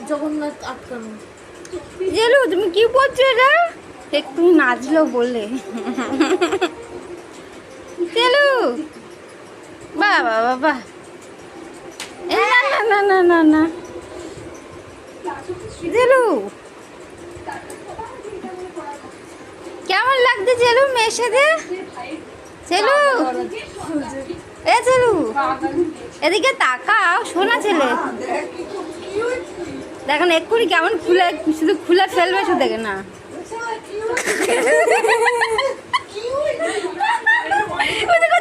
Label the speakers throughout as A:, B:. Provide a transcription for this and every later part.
A: জগন্নাথ আটকানো।
B: জেলু তুমি কি বলছো এটা? একটু নাচলো বলে। জেলু বাবা বাবা, না না না না না, জেলু কেমন লাগছে জেলু মেয়ের সাথে? জেলু এ জেলু এদিকে তাকাও, শোনা ছেলে দেখেন এক্ষুনি কেমন খুলে, শুধু খুলে ফেলবে শুধু দেখে না।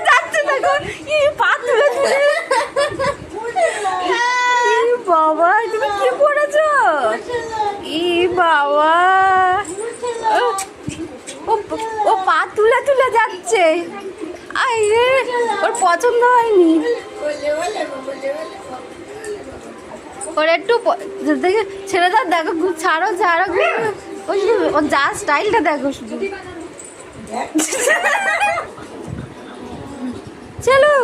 B: যাচ্ছে দেখো পা তুলে তুলে। বাবা তুমি কি পড়েছো? ই বাবা, ও পা তুলে তুলে যাচ্ছে। আরে ওর পছন্দ হয়নি, ওর একটু দেখে ছেড়ে দাও। দেখো ছাড়ো ছাড়ো, ওই ওর যা স্টাইলটা দেখো শুধু। চলো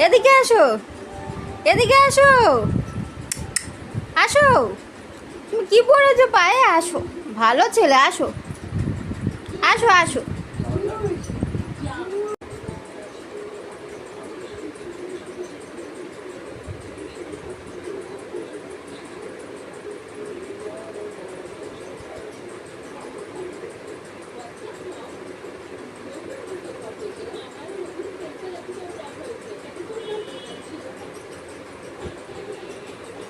B: এদিকে আসো, এদিকে আসো, আসো। তুমি কি পড়েছো পায়ে? আসো, ভালো ছেলে, আসো আসো আসো।